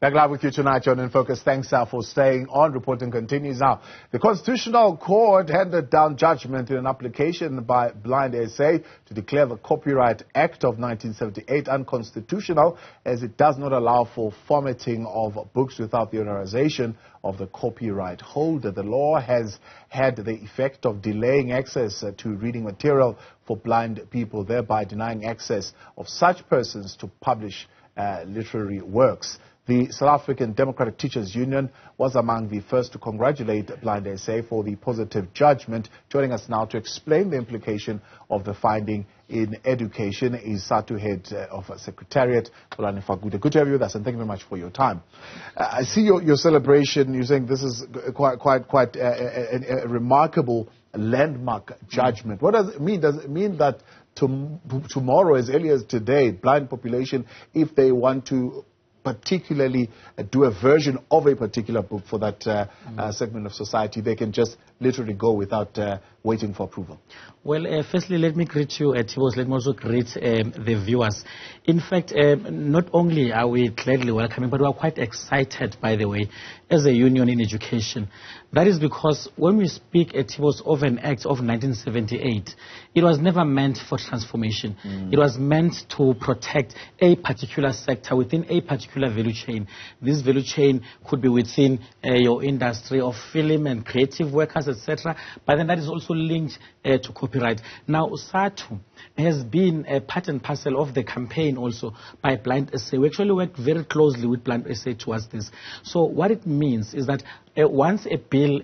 Back live with you tonight, John in Focus. Thanks for staying on. Reporting continues now. The Constitutional Court handed down judgment in an application by Blind SA to declare the Copyright Act of 1978 unconstitutional, as it does not allow for formatting of books without the authorization of the copyright holder. The law has had the effect of delaying access to reading material for blind people, thereby denying access of such persons to publish literary works. The South African Democratic Teachers Union was among the first to congratulate Blind SA for the positive judgment. Joining us now to explain the implication of the finding in education is SADTU Head of Secretariat, Xolani Fakude. Good to have you with us, and thank you very much for your time. I see your celebration. You're saying this is quite a remarkable landmark judgment. What does it mean? Does it mean that tomorrow, as early as today, blind population, if they want to particularly do a version of a particular book for that segment of society, they can just literally go without waiting for approval? Well, firstly, let me greet you, Tibos. Let me also greet the viewers. In fact, not only are we gladly welcoming, but we are quite excited, by the way, as a union in education. That is because when we speak, Tibos, of an act of 1978, it was never meant for transformation. It was meant to protect a particular sector within a particular value chain. This value chain could be within your industry of film and creative workers, etc. But then that is also linked to copyright. Now, SADTU has been a part and parcel of the campaign also by Blind SA. We actually worked very closely with Blind SA towards this. So what it means is that once a bill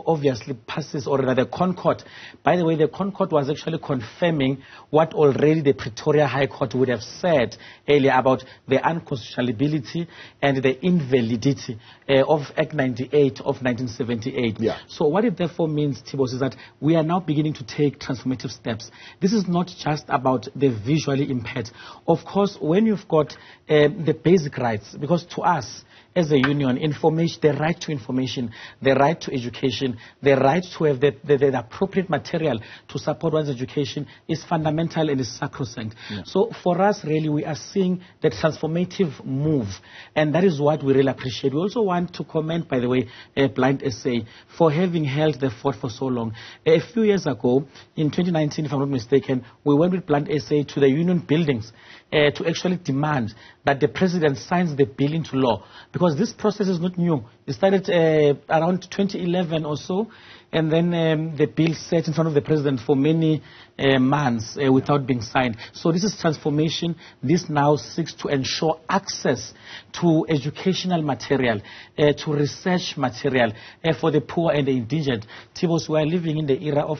obviously passes, or rather the ConCourt, by the way, the ConCourt was actually confirming what already the Pretoria High Court would have said earlier about the unconstitutionality and the invalidity of Act 98 of 1978. Yeah. So what it therefore means, Tibos, is that we are now beginning to take transformative steps. This is not just about the visually impaired. Of course, when you've got the basic rights, because to us, as a union, information, the right to information, the right to education, the right to have the appropriate material to support one's education is fundamental and is sacrosanct. Yeah. So for us, really, we are seeing the transformative move, and that is what we really appreciate. We also want to commend, by the way, Blind SA for having held the fort for so long. A few years ago, in 2019, if I'm not mistaken, we went with Blind SA to the union buildings to actually demand that the president signs the bill into law, because this process is not new. It started around 2011 or so, and then the bill sat in front of the president for many months without being signed. So this is transformation. This now seeks to ensure access to educational material, to research material for the poor and the indigent. Tibos, we are living in the era of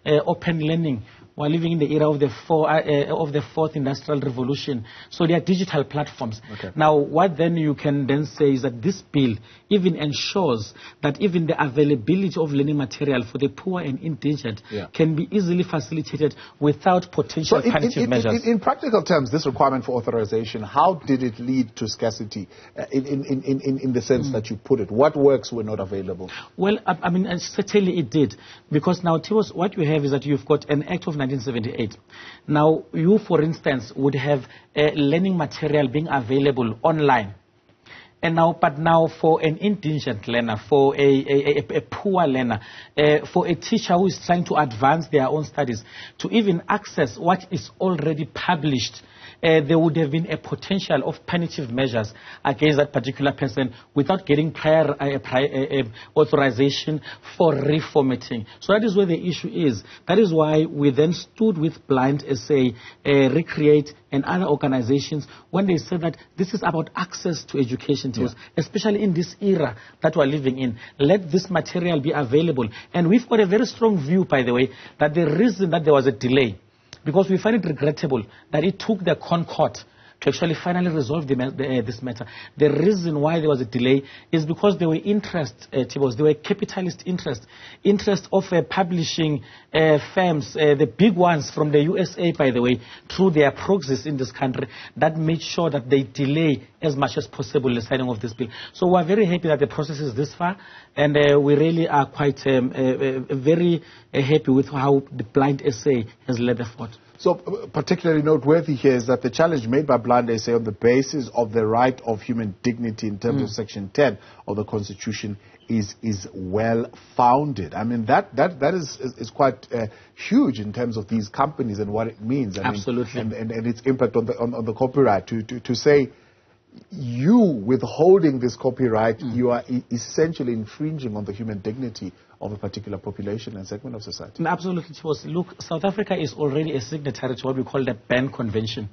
open learning. We're living in the era of the fourth industrial revolution. So there are digital platforms. Okay. Now, what then you can then say is that this bill even ensures that even the availability of learning material for the poor and indigent can be easily facilitated without potential punitive measures. In practical terms, this requirement for authorization, how did it lead to scarcity in the sense that you put it? What works were not available? Well, I mean, certainly it did. Because now, Tibos, what you have is that you've got an act of 1978. Now, you, for instance, would have learning material being available online. And now, but now for an indigent learner, for a poor learner, for a teacher who is trying to advance their own studies, to even access what is already published, there would have been a potential of punitive measures against that particular person without getting prior authorization for reformatting. So that is where the issue is. That is why we then stood with Blind SA, Recreate, and other organizations when they said that this is about access to education tools, especially in this era that we're living in. Let this material be available. And we've got a very strong view, by the way, that the reason that there was a delay, because we find it regrettable that it took the ConCourt to actually finally resolve this matter. The reason why there was a delay is because there were interests, Tibos, there were capitalist interest of publishing firms, the big ones from the USA, by the way, through their proxies in this country, that made sure that they delay as much as possible the signing of this bill. So we're very happy that the process is this far, and we really are quite very happy with how the Blind SA has led the fort. So particularly noteworthy here is that the challenge made by Blind SA on the basis of the right of human dignity in terms of Section 10 of the Constitution is well founded. I mean, that is quite huge in terms of these companies and what it means. Absolutely. And its impact on the copyright. To say you withholding this copyright, you are essentially infringing on the human dignity of a particular population and segment of society. Absolutely. Look, South Africa is already a signatory to what we call the Berne Convention.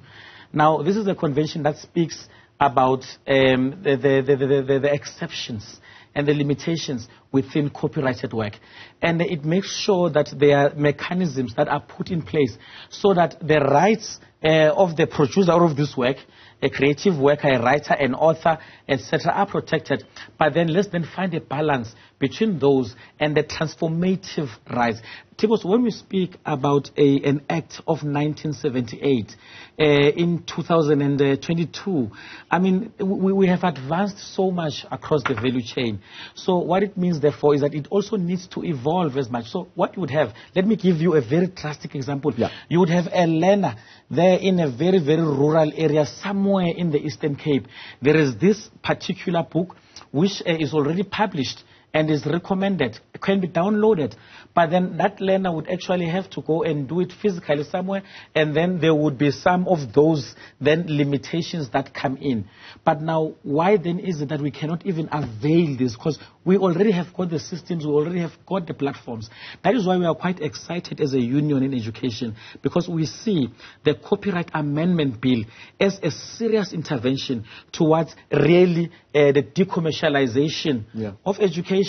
Now, this is a convention that speaks about the exceptions and the limitations within copyrighted work. And it makes sure that there are mechanisms that are put in place so that the rights of the producer of this work, a creative worker, a writer, an author, etc., are protected. But then let's then find a balance between those and the transformative rights. Tibos, when we speak about an act of 1978 in 2022, I mean, we have advanced so much across the value chain. So what it means, therefore, is that it also needs to evolve as much. So what you would have, let me give you a very drastic example. Yeah. You would have a learner there in a very, very rural area somewhere in the Eastern Cape. There is this particular book which is already published and is recommended, can be downloaded. But then that learner would actually have to go and do it physically somewhere, and then there would be some of those then limitations that come in. But now, why then is it that we cannot even avail this? Because we already have got the systems, we already have got the platforms. That is why we are quite excited as a union in education, because we see the Copyright Amendment Bill as a serious intervention towards really the decommercialization of education,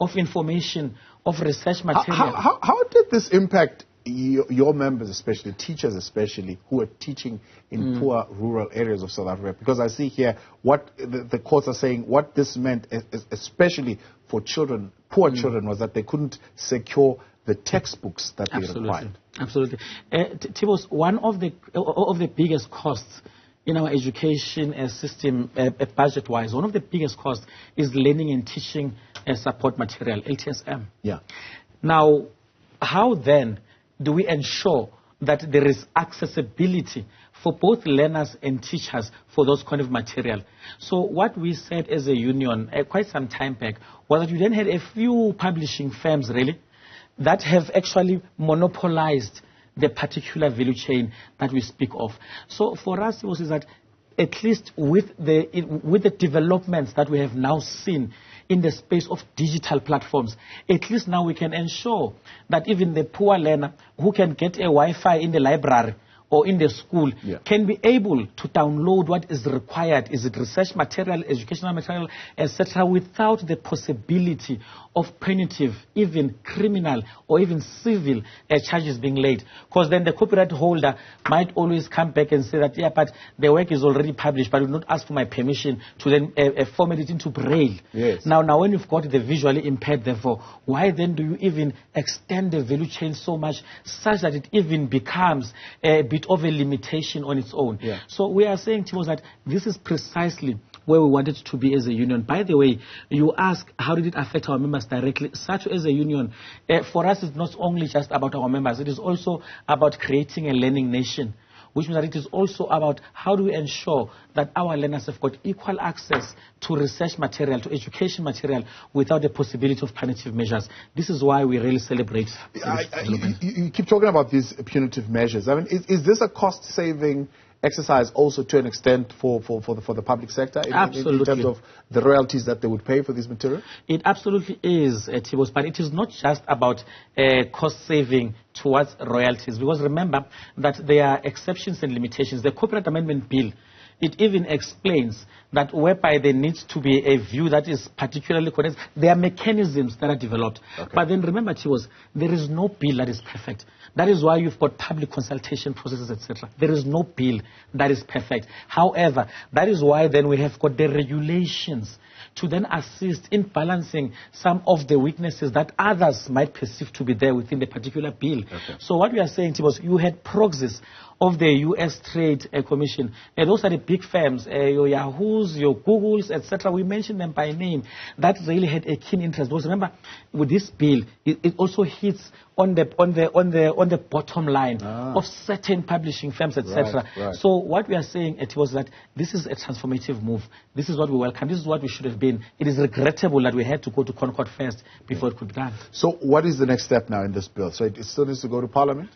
of information, of research material. How did this impact your members, especially teachers, especially who are teaching in poor rural areas of South Africa? Because I see here what the courts are saying. What this meant, especially for children, poor children, was that they couldn't secure the textbooks that they required. Absolutely. Tibos, one of the biggest costs in our education system, budget-wise, one of the biggest costs is learning and teaching support material, LTSM. Yeah. Now, how then do we ensure that there is accessibility for both learners and teachers for those kind of material? So what we said as a union quite some time back was that you then had a few publishing firms, really, that have actually monopolized the particular value chain that we speak of. So for us, it was that at least with the developments that we have now seen in the space of digital platforms, at least now we can ensure that even the poor learner who can get a Wi-Fi in the library or in the school can be able to download what is required, is it research material, educational material, etc., without the possibility of punitive, even criminal or even civil charges being laid. Because then the copyright holder might always come back and say that, yeah, but the work is already published, but will not ask for my permission to then format it into Braille. Yes. Now when you've got the visually impaired, therefore, why then do you even extend the value chain so much such that it even becomes a bit of a limitation on its own? Yeah. So we are saying, Timo, that this is precisely where we wanted to be as a union. By the way, you ask, how did it affect our members directly? SADTU as a union, for us, it's not only just about our members. It is also about creating a learning nation, which means that it is also about how do we ensure that our learners have got equal access to research material, to education material, without the possibility of punitive measures. This is why we really celebrate. You keep talking about these punitive measures. I mean, is this a cost-saving exercise also to an extent for the public sector in terms of the royalties that they would pay for this material? It absolutely is, Tibos, but it is not just about cost saving towards royalties, because remember that there are exceptions and limitations. The Copyright Amendment Bill, it even explains that whereby there needs to be a view that is particularly correct, there are mechanisms that are developed. Okay. But then remember, Tibos, there is no bill that is perfect. That is why you've got public consultation processes, etc. There is no bill that is perfect. However, that is why then we have got the regulations to then assist in balancing some of the weaknesses that others might perceive to be there within the particular bill. Okay. So what we are saying, Tibos, you had proxies of the U.S. Trade Commission. Those are the big firms, your Yahoos, your Googles, etc. We mentioned them by name. That really had a keen interest. Because remember, with this bill, it also hits on the bottom line of certain publishing firms, etc. Right. So what we are saying was that this is a transformative move. This is what we welcome. This is what we should have been. It is regrettable that we had to go to ConCourt first before it could be done. So what is the next step now in this bill? So it still needs to go to Parliament?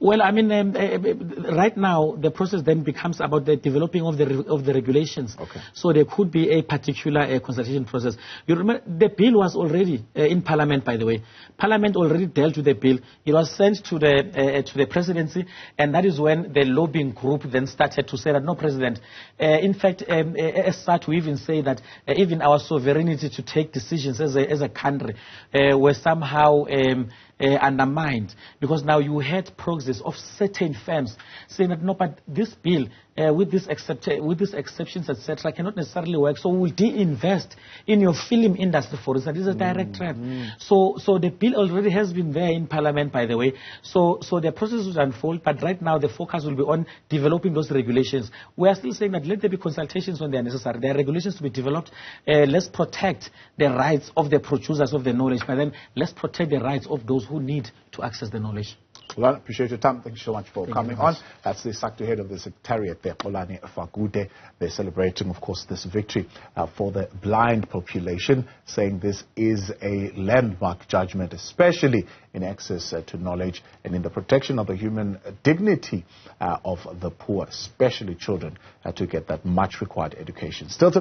Well, I mean, right now the process then becomes about the developing of the regulations. Okay. So there could be a particular consultation process. You remember the bill was already in Parliament, by the way. Parliament already dealt with the bill. It was sent to the presidency, and that is when the lobbying group then started to say that no, President. In fact, SADTU even say that even our sovereignty to take decisions as a country were somehow undermined, because now you had progress of certain firms saying that no, but this bill with these exceptions, etc., cannot necessarily work. So we'll de-invest in your film industry, for instance. This is a direct threat. So the bill already has been there in Parliament, by the way. So the process will unfold, but right now the focus will be on developing those regulations. We are still saying that let there be consultations when they are necessary. There are regulations to be developed. Let's protect the rights of the producers of the knowledge, but then let's protect the rights of those who need to access the knowledge. Well, I appreciate your time. Thank you so much for coming on. That's the SADTU Head of the Secretariat there, Xolani Fakude. They're celebrating, of course, this victory for the blind population, saying this is a landmark judgment, especially in access to knowledge and in the protection of the human dignity of the poor, especially children, to get that much required education. Still to